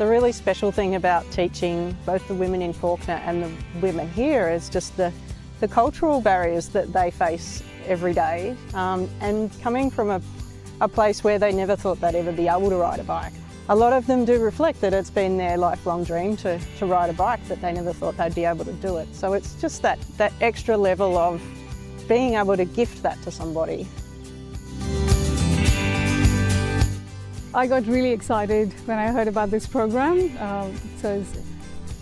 The really special thing about teaching both the women in Fawkner and the women here is just the cultural barriers that they face every day, and coming from a place where they never thought they'd ever be able to ride a bike. A lot of them do reflect that it's been their lifelong dream to ride a bike, but they never thought they'd be able to do it. So it's just that extra level of being able to gift that to somebody. I got really excited when I heard about this program. So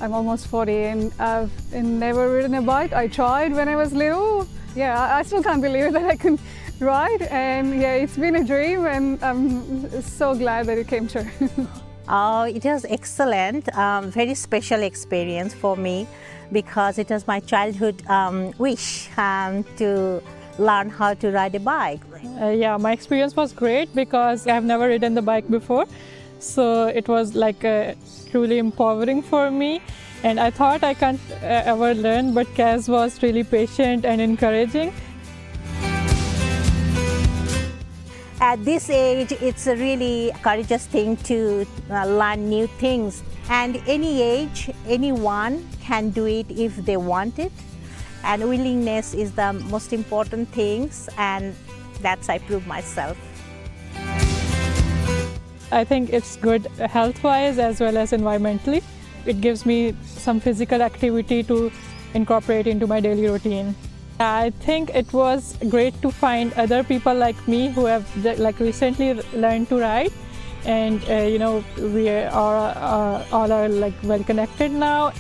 I'm almost 40 and I've never ridden a bike. I tried when I was little. Yeah, I still can't believe that I can ride, and yeah, it's been a dream and I'm so glad that it came true. It was excellent, very special experience for me because it was my childhood wish to learn how to ride a bike. Yeah, my experience was great because I've never ridden the bike before, so it was like truly empowering for me, and I thought I can't ever learn, but Kaz was really patient and encouraging. At this age, it's a really courageous thing to learn new things, and any age, anyone can do it if they want it, and willingness is the most important things, and that's I prove myself. I think it's good health-wise as well as environmentally. It gives me some physical activity to incorporate into my daily routine. I think it was great to find other people like me who have recently learned to ride, and you know, we are all well connected now.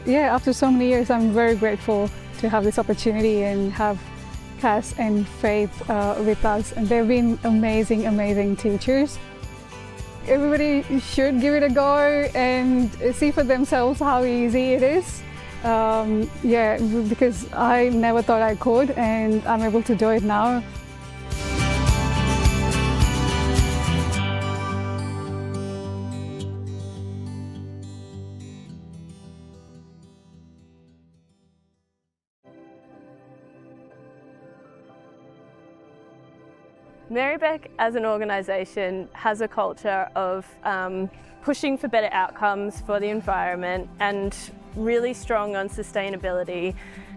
Yeah, after so many years, I'm very grateful to have this opportunity and have Cass and Faith with us, and they've been amazing, amazing teachers. Everybody should give it a go and see for themselves how easy it is. Yeah, because I never thought I could, and I'm able to do it now. Merri-bek as an organisation has a culture of pushing for better outcomes for the environment and really strong on sustainability.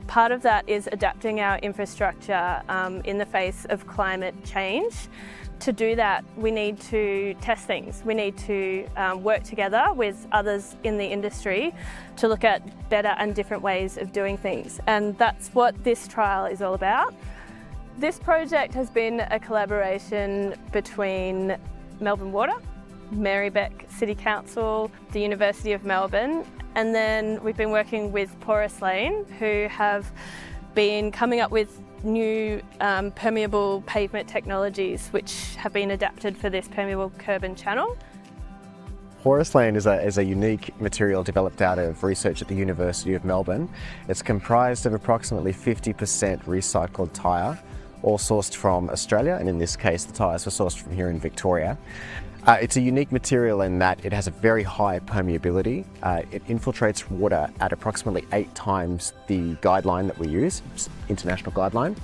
Part of that is adapting our infrastructure in the face of climate change. To do that, we need to test things. We need to work together with others in the industry to look at better and different ways of doing things. And that's what this trial is all about. This project has been a collaboration between Melbourne Water, Merri-bek City Council, the University of Melbourne, and then we've been working with Porous Lane, who have been coming up with new permeable pavement technologies which have been adapted for this permeable curb and channel. Porous Lane is a unique material developed out of research at the University of Melbourne. It's comprised of approximately 50% recycled tyre, all sourced from Australia, and in this case the tyres were sourced from here in Victoria. It's a unique material in that it has a very high permeability. It infiltrates water at approximately 8 times the guideline that we use, international guideline,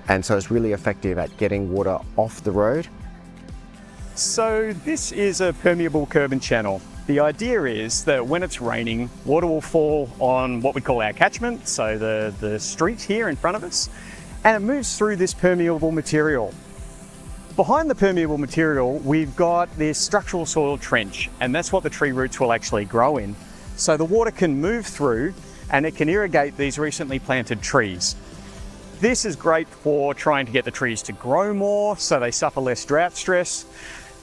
and so it's really effective at getting water off the road. So this is a permeable curb and channel. The idea is that when it's raining, water will fall on what we call our catchment, so the street here in front of us, and it moves through this permeable material. Behind the permeable material, we've got this structural soil trench, and that's what the tree roots will actually grow in. So the water can move through and it can irrigate these recently planted trees. This is great for trying to get the trees to grow more so they suffer less drought stress,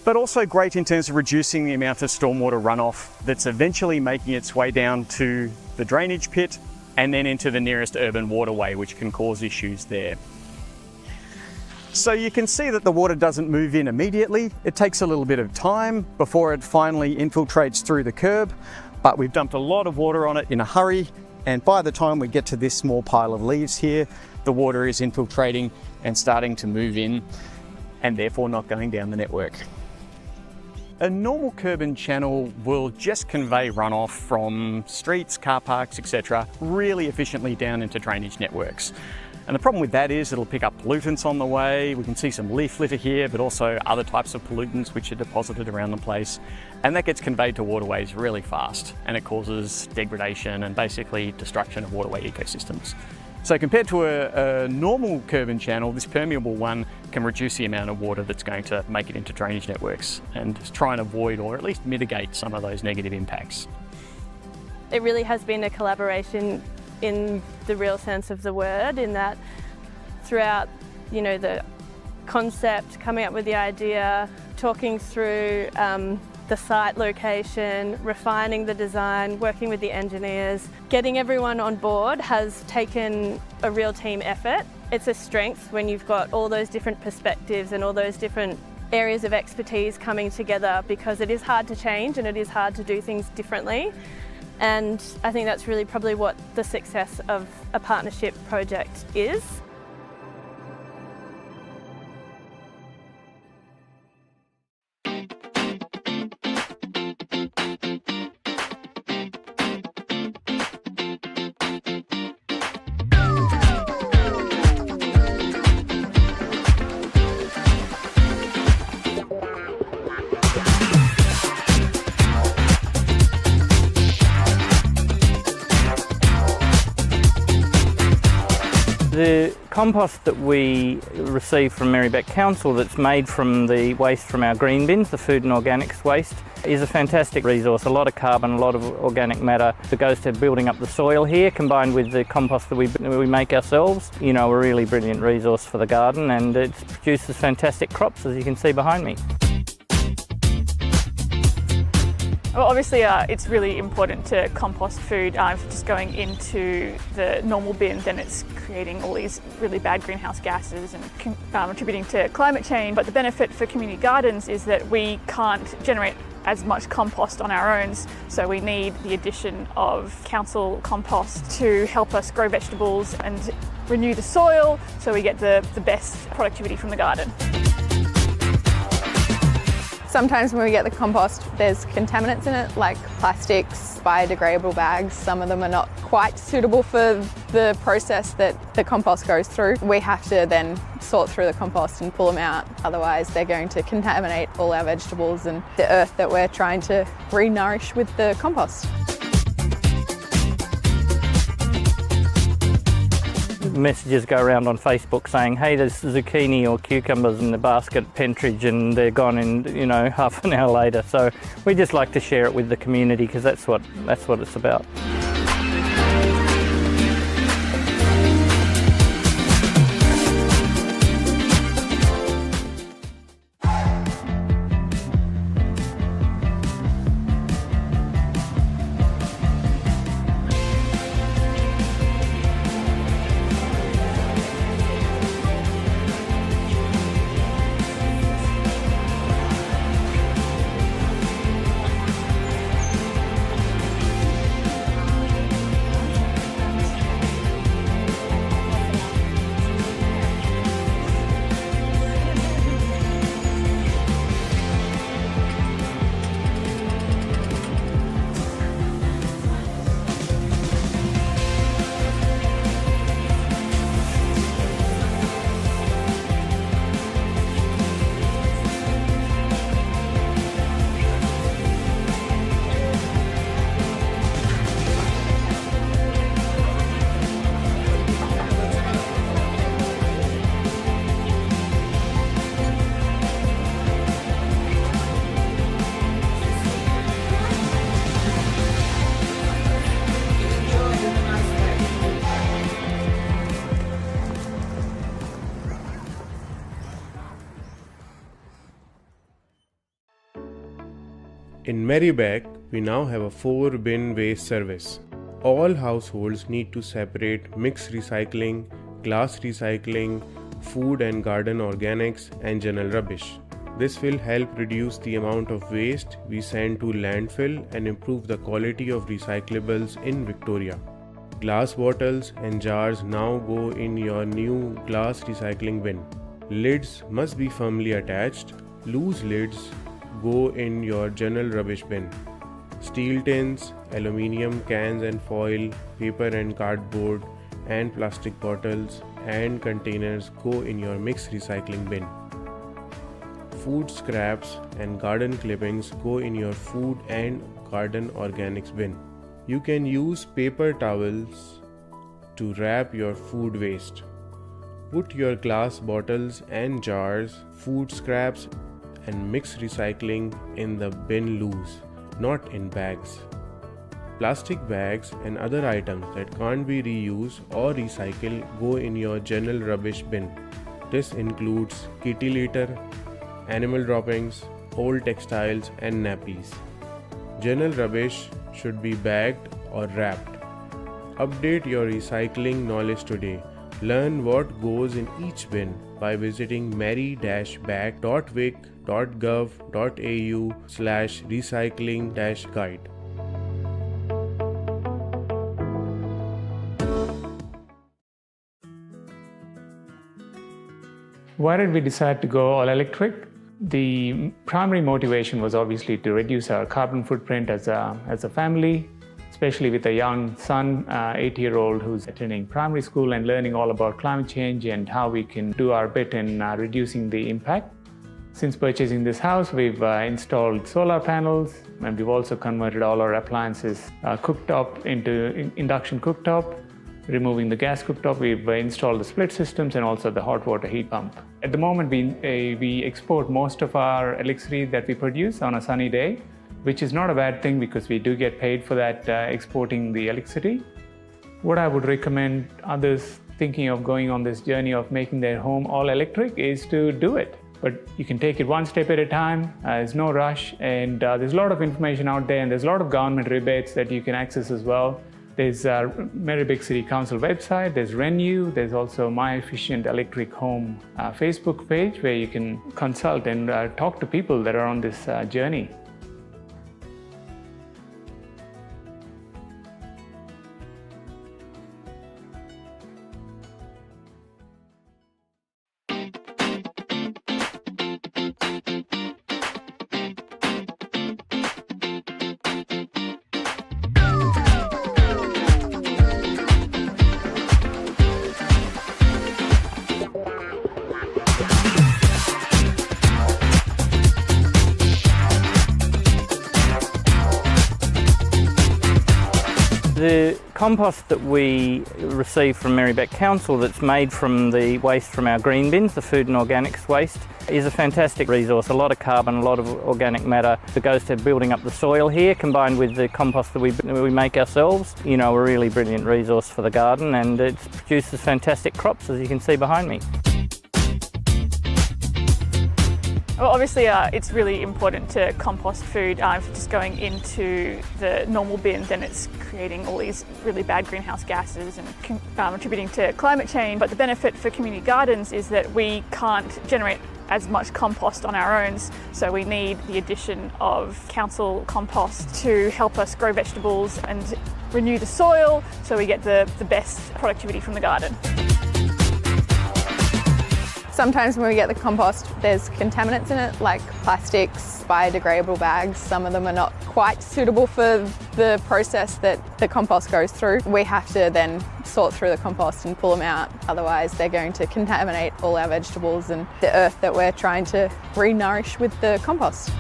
but also great in terms of reducing the amount of stormwater runoff that's eventually making its way down to the drainage pit and then into the nearest urban waterway, which can cause issues there. So you can see that the water doesn't move in immediately. It takes a little bit of time before it finally infiltrates through the curb, but we've dumped a lot of water on it in a hurry, and by the time we get to this small pile of leaves here, the water is infiltrating and starting to move in, and therefore not going down the network. A normal curb and channel will just convey runoff from streets, car parks, etc. really efficiently down into drainage networks. And the problem with that is it'll pick up pollutants on the way. We can see some leaf litter here, but also other types of pollutants which are deposited around the place. And that gets conveyed to waterways really fast, and it causes degradation and basically destruction of waterway ecosystems. So compared to a normal curb and channel, this permeable one can reduce the amount of water that's going to make it into drainage networks and try and avoid or at least mitigate some of those negative impacts. It really has been a collaboration in the real sense of the word, in that throughout, the concept, coming up with the idea, talking through the site location, refining the design, working with the engineers, getting everyone on board has taken a real team effort. It's a strength when you've got all those different perspectives and all those different areas of expertise coming together, because it is hard to change and it is hard to do things differently. And I think that's really probably what the success of a partnership project is. The compost that we receive from Merri-bek Council, that's made from the waste from our green bins, the food and organics waste, is a fantastic resource. A lot of carbon, a lot of organic matter that goes to building up the soil here, combined with the compost that we make ourselves. A really brilliant resource for the garden, and it produces fantastic crops, as you can see behind me. Well, obviously it's really important to compost food. If it's just going into the normal bin, then it's creating all these really bad greenhouse gases and contributing to climate change. But the benefit for community gardens is that we can't generate as much compost on our own, so we need the addition of council compost to help us grow vegetables and renew the soil, so we get the best productivity from the garden. Sometimes when we get the compost, there's contaminants in it, like plastics, biodegradable bags. Some of them are not quite suitable for the process that the compost goes through. We have to then sort through the compost and pull them out, otherwise they're going to contaminate all our vegetables and the earth that we're trying to re-nourish with the compost. Messages go around on Facebook saying, hey, there's zucchini or cucumbers in the basket at Pentridge, and they're gone in half an hour later. So we just like to share it with the community, because that's what it's about. In Merri-bek, we now have a 4-bin waste service. All households need to separate mixed recycling, glass recycling, food and garden organics, and general rubbish. This will help reduce the amount of waste we send to landfill and improve the quality of recyclables in Victoria. Glass bottles and jars now go in your new glass recycling bin. Lids must be firmly attached. Loose lids go in your general rubbish bin. Steel tins, aluminium cans and foil, paper and cardboard, and plastic bottles and containers go in your mixed recycling bin. Food scraps and garden clippings go in your food and garden organics bin. You can use paper towels to wrap your food waste. Put your glass bottles and jars, food scraps and mixed recycling in the bin loose, not in bags. Plastic bags and other items that can't be reused or recycled go in your general rubbish bin. This includes kitty litter, animal droppings, old textiles and nappies. General rubbish should be bagged or wrapped. Update your recycling knowledge today. Learn what goes in each bin by visiting merri-bek.vic.gov.au/recycling-guide. Why did we decide to go all electric? The primary motivation was obviously to reduce our carbon footprint as a family, especially with a young son, 8-year-old, who's attending primary school and learning all about climate change and how we can do our bit in reducing the impact. Since purchasing this house, we've installed solar panels, and we've also converted all our appliances cooktop into induction cooktop. Removing the gas cooktop, we've installed the split systems and also the hot water heat pump. At the moment, we export most of our electricity that we produce on a sunny day, which is not a bad thing because we do get paid for that exporting the electricity. What I would recommend others thinking of going on this journey of making their home all electric is to do it. But you can take it one step at a time, there's no rush, and there's a lot of information out there, and there's a lot of government rebates that you can access as well. There's Merri-bek City Council website, there's Renew, there's also My Efficient Electric Home Facebook page where you can consult and talk to people that are on this journey. The compost that we receive from Merri-bek Council that's made from the waste from our green bins, the food and organics waste, is a fantastic resource. A lot of carbon, a lot of organic matter that goes to building up the soil here, combined with the compost that we make ourselves. You know, a really brilliant resource for the garden, and it produces fantastic crops, as you can see behind me. Well, obviously it's really important to compost food. If it's just going into the normal bin, then it's creating all these really bad greenhouse gases and contributing to climate change. But the benefit for community gardens is that we can't generate as much compost on our own, so we need the addition of council compost to help us grow vegetables and renew the soil so we get the best productivity from the garden. Sometimes when we get the compost, there's contaminants in it, like plastics, biodegradable bags. Some of them are not quite suitable for the process that the compost goes through. We have to then sort through the compost and pull them out. Otherwise, they're going to contaminate all our vegetables and the earth that we're trying to re-nourish with the compost.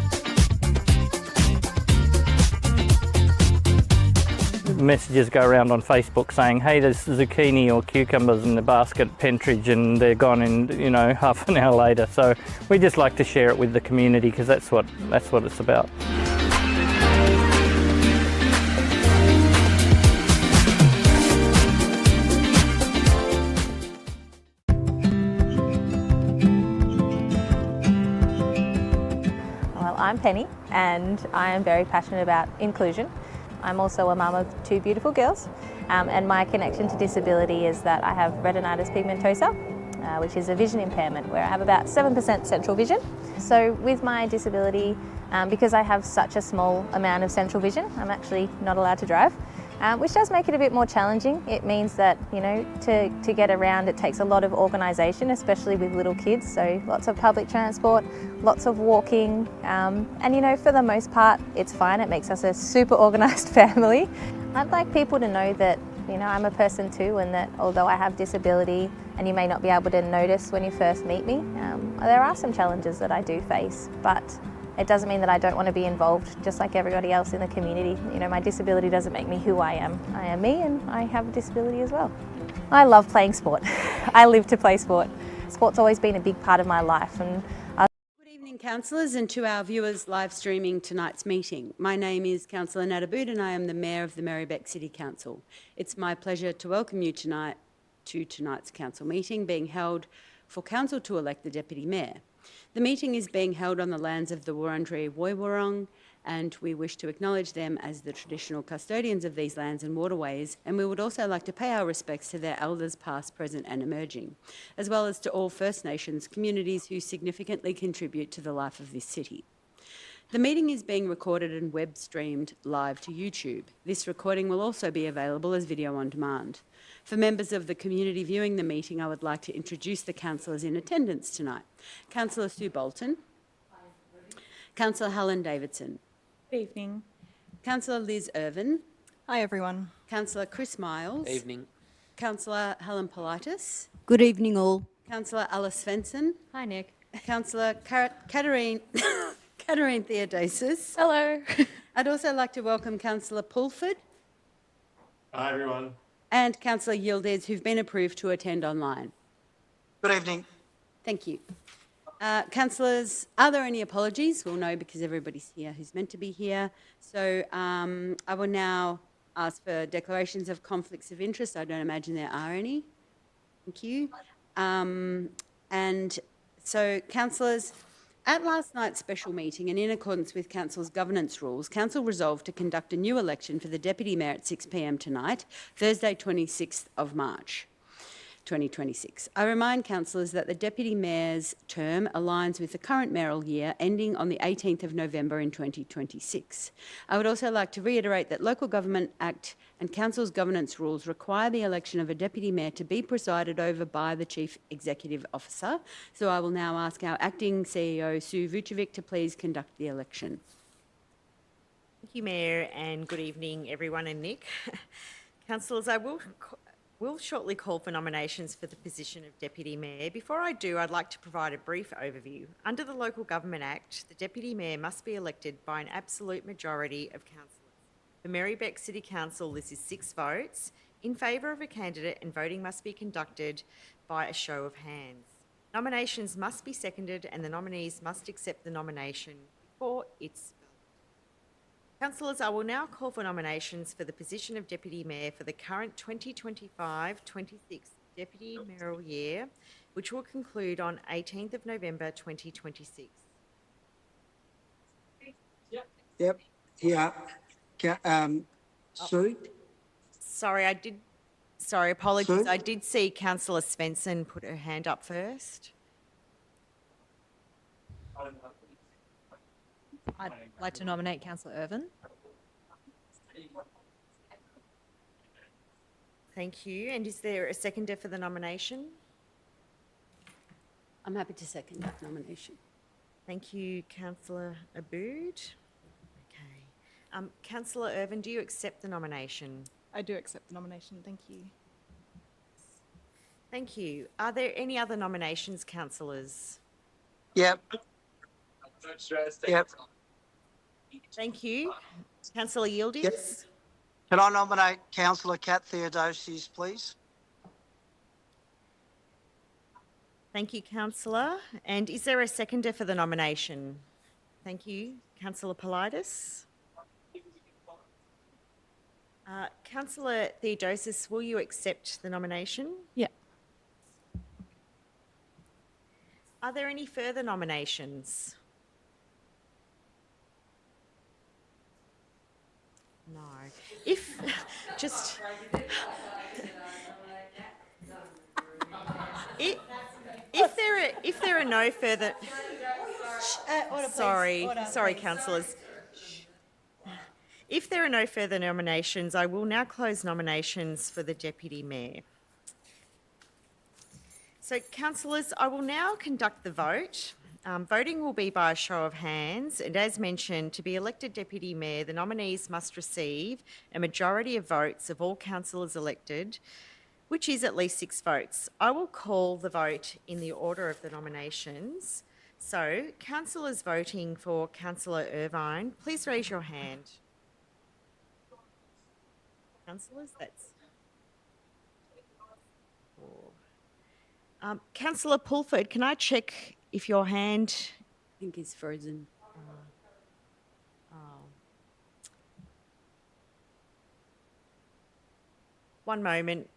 Messages go around on Facebook saying, hey, there's zucchini or cucumbers in the basket at Pentridge, and they're gone in, you know, half an hour later. So we just like to share it with the community because that's what it's about. Well, I'm Penny, and I am very passionate about inclusion. I'm also a mum of 2 beautiful girls, and my connection to disability is that I have retinitis pigmentosa, which is a vision impairment where I have about 7% central vision. So with my disability, because I have such a small amount of central vision, I'm actually not allowed to drive, which does make it a bit more challenging. It means that, you know, to get around it takes a lot of organisation, especially with little kids, so lots of public transport, lots of walking, and you know, for the most part it's fine. It makes us a super organised family. I'd like people to know that, you know, I'm a person too, and that although I have disability and you may not be able to notice when you first meet me. There are some challenges that I do face, but it doesn't mean that I don't want to be involved just like everybody else in the community. You know, my disability doesn't make me who I am. I am me and I have a disability as well. I love playing sport. I live to play sport. Sport's always been a big part of my life. And Good evening, councillors, and to our viewers live streaming tonight's meeting. My name is Councillor Nadabood and I am the Mayor of the Merri-bek City Council. It's my pleasure to welcome you tonight to tonight's council meeting being held for council to elect the Deputy Mayor. The meeting is being held on the lands of the Wurundjeri Woiwurrung, and we wish to acknowledge them as the traditional custodians of these lands and waterways, and we would also like to pay our respects to their elders past, present and emerging, as well as to all First Nations communities who significantly contribute to the life of this city. The meeting is being recorded and web streamed live to YouTube. This recording will also be available as video on demand. For members of the community viewing the meeting, I would like to introduce the councillors in attendance tonight. Councillor Sue Bolton. Councillor Helen Davidson. Good evening. Councillor Liz Irvin. Hi everyone. Councillor Chris Miles. Evening. Councillor Helen Politis. Good evening all. Councillor Alice Svensson. Hi Nick. Councillor Katarine Theodosis. Hello. I'd also like to welcome Councillor Pulford. Hi everyone. And Councillor Yildiz, who've been approved to attend online. Good evening. Thank you. Councillors, are there any apologies? We'll know because everybody's here who's meant to be here. So I will now ask for declarations of conflicts of interest. I don't imagine there are any. Thank you. And so, councillors, at last night's special meeting and in accordance with Council's governance rules, Council resolved to conduct a new election for the Deputy Mayor at 6 p.m. tonight, Thursday 26th of March. 2026. I remind councillors that the Deputy Mayor's term aligns with the current mayoral year ending on the 18th of November in 2026. I would also like to reiterate that Local Government Act and Council's governance rules require the election of a Deputy Mayor to be presided over by the Chief Executive Officer. So I will now ask our Acting CEO, Sue Vucevic, to please conduct the election. Thank you, Mayor, and good evening, everyone and Nick. Councillors, I will shortly call for nominations for the position of Deputy Mayor. Before I do, I'd like to provide a brief overview. Under the Local Government Act, the Deputy Mayor must be elected by an absolute majority of councillors. For Merri-bek City Council, this is 6 votes in favour of a candidate, and voting must be conducted by a show of hands. Nominations must be seconded and the nominees must accept the nomination before it's Councillors, I will now call for nominations for the position of Deputy Mayor for the current 2025-26 Deputy Mayoral Year, which will conclude on 18th of November 2026. Yep. Here. Sue? Sorry, apologies. Sue? I did see Councillor Svensson put her hand up first. I'd like to nominate Councillor Irvin. Thank you. And is there a seconder for the nomination? I'm happy to second that nomination. Thank you, Councillor Abood. Okay. Councillor Irvin, do you accept the nomination? I do accept the nomination, thank you. Thank you. Are there any other nominations, councillors? Yep. Yep. Thank you. Councillor Yildiz? Yep. Can I nominate Councillor Kat Theodosis, please? Thank you, Councillor. And is there a seconder for the nomination? Thank you. Councillor Politis? Councillor Theodosis, will you accept the nomination? Yeah. Are there any further nominations? No. If there are no further sorry, councillors. If there are no further nominations, I will now close nominations for the Deputy Mayor. So, councillors, I will now conduct the vote. Voting will be by a show of hands, and as mentioned, to be elected Deputy Mayor, the nominees must receive a majority of votes of all councillors elected which is at least 6 votes. I will call the vote in the order of the nominations. So, councillors voting for Councillor Irvine, please raise your hand. Councillors, that's 4. Councillor Pulford, can I check if your hand... I think he's frozen. One moment.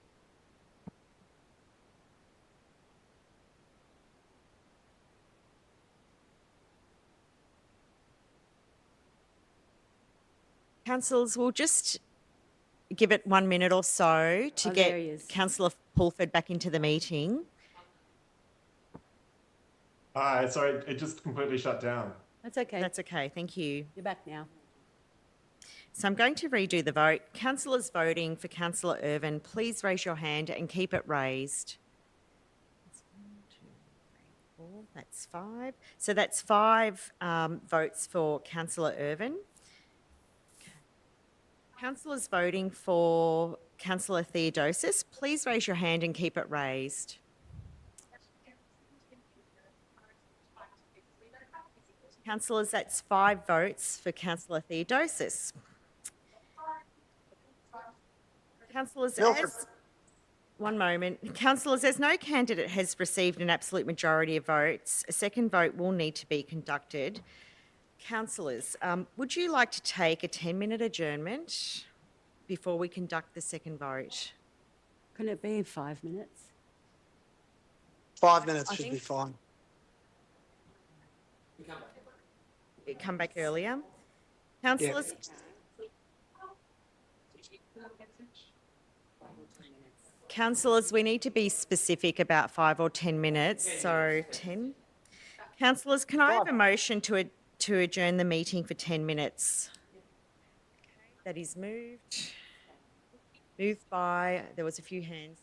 Councillors, we'll just give it 1 minute or so to there he get is. Councillor Pulford back into the meeting. Sorry, it just completely shut down. That's okay. That's okay, thank you. You're back now. So I'm going to redo the vote. Councillors voting for Councillor Irvine, please raise your hand and keep it raised. That's 1, 2, 3, 4, that's 5. So that's 5 votes for Councillor Irvine. Councillors voting for Councillor Theodosis, please raise your hand and keep it raised. Councillors, that's 5 votes for Councillor Theodosis. Councillors, one moment. Councillors, as no candidate has received an absolute majority of votes, a second vote will need to be conducted. Councillors, would you like to take a 10-minute adjournment before we conduct the second vote? Can it be 5 minutes? 5 minutes should be fine. Come back earlier. Councillors, Councillors, we need to be specific about 5 or 10 minutes, so 10. Councillors, can I have a motion to adjourn the meeting for 10 minutes? That is moved. Moved by, there was a few hands,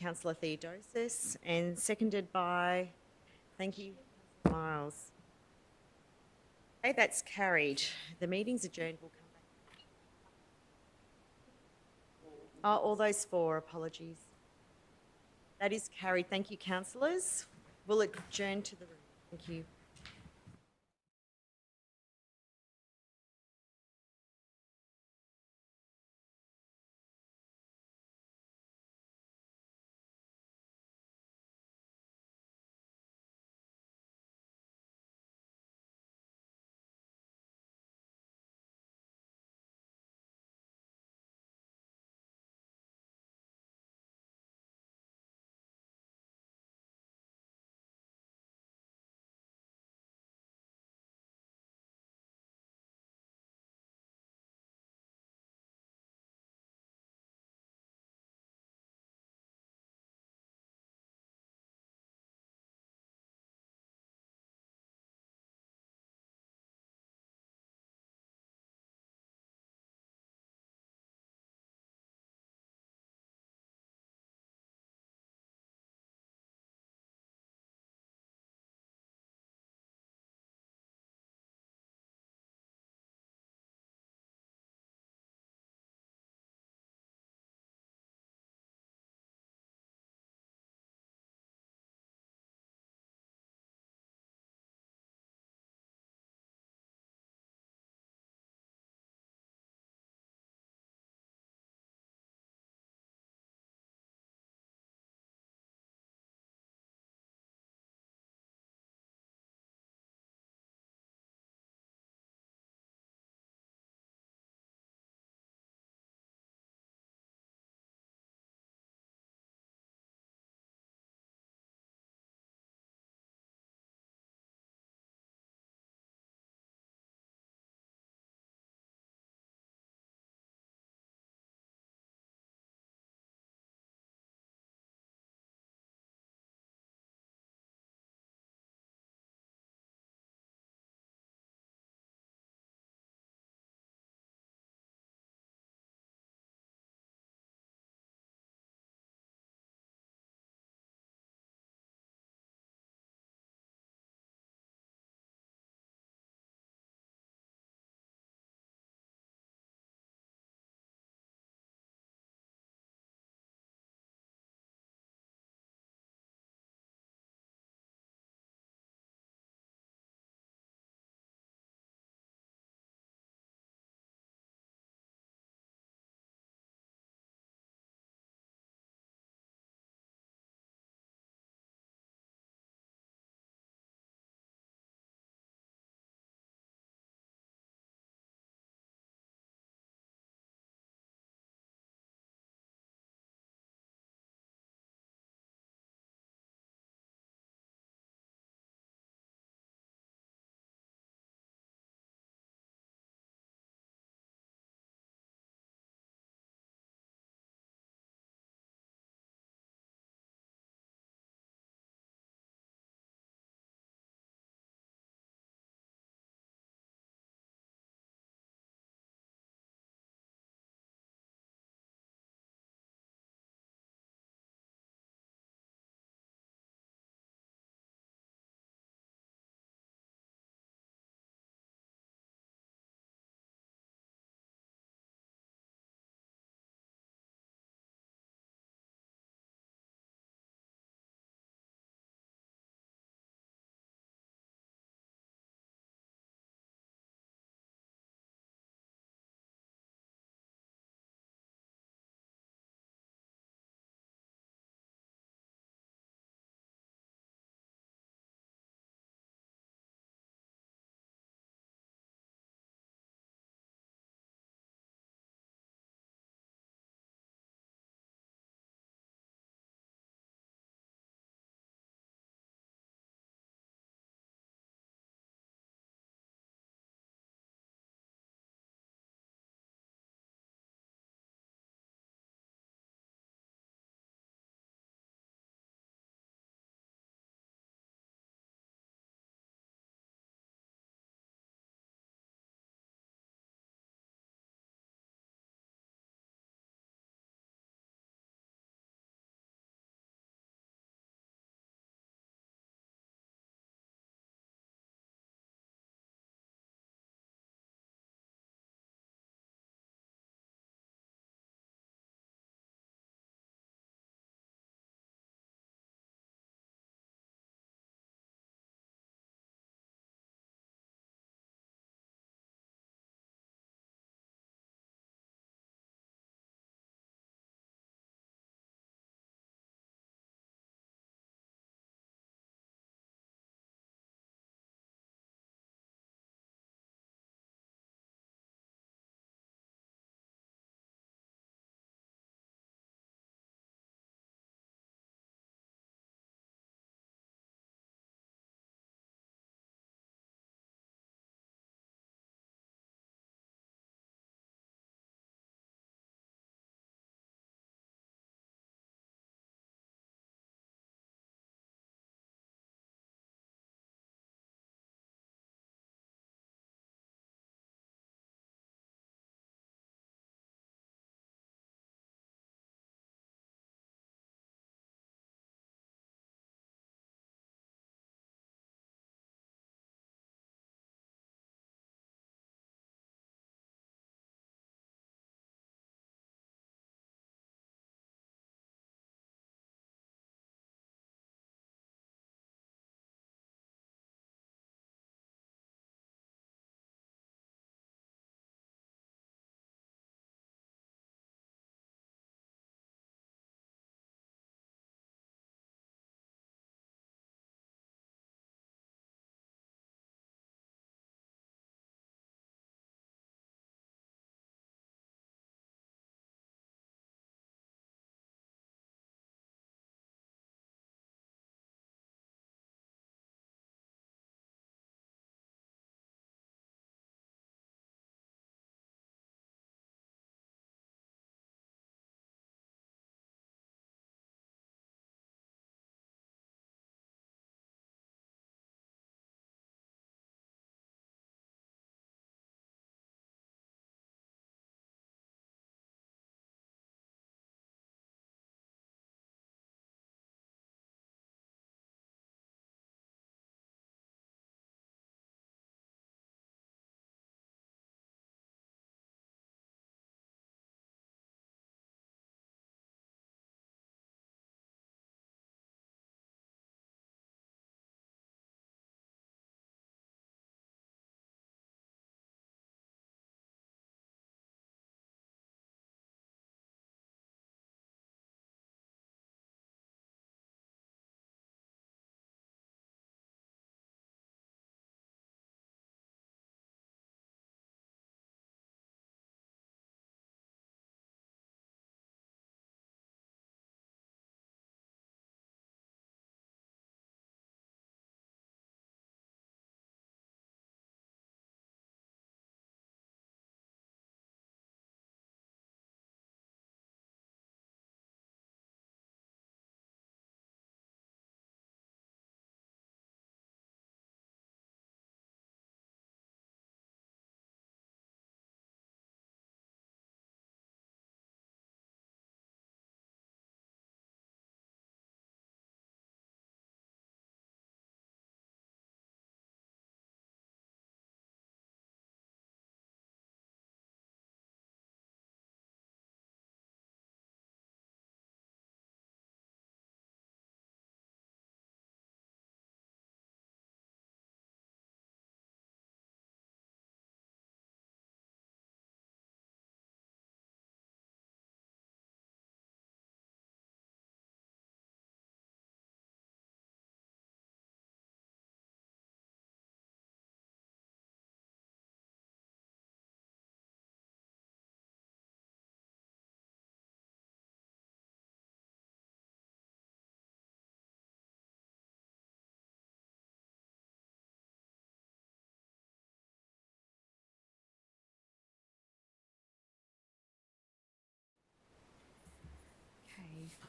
Councillor Theodosis, and seconded by, thank you, Miles. Okay, that's carried. The meeting's adjourned. We'll come back. All those 4, apologies. That is carried. Thank you, councillors. We'll adjourn to the room. Thank you.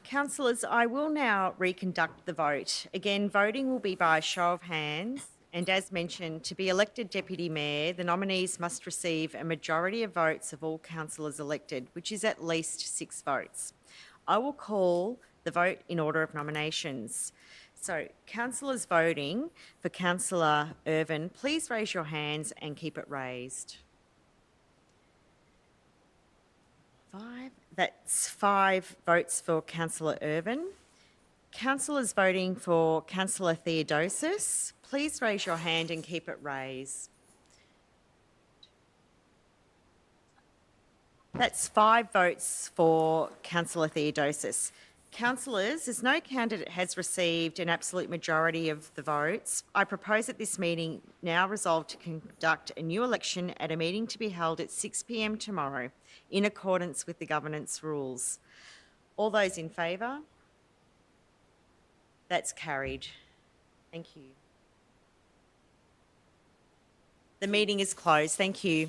Councillors, I will now reconduct the vote. Again, voting will be by a show of hands. And as mentioned, to be elected Deputy Mayor, the nominees must receive a majority of votes of all councillors elected, which is at least 6 votes. I will call the vote in order of nominations. So, councillors voting for Councillor Irvin, please raise your hands and keep it raised. 5. That's 5 votes for Councillor Irvin. Councillors voting for Councillor Theodosis, please raise your hand and keep it raised. That's 5 votes for Councillor Theodosis. Councillors, as no candidate has received an absolute majority of the votes, I propose that this meeting now resolve to conduct a new election at a meeting to be held at 6 p.m. tomorrow, in accordance with the governance rules. All those in favour? That's carried. Thank you. The meeting is closed. Thank you.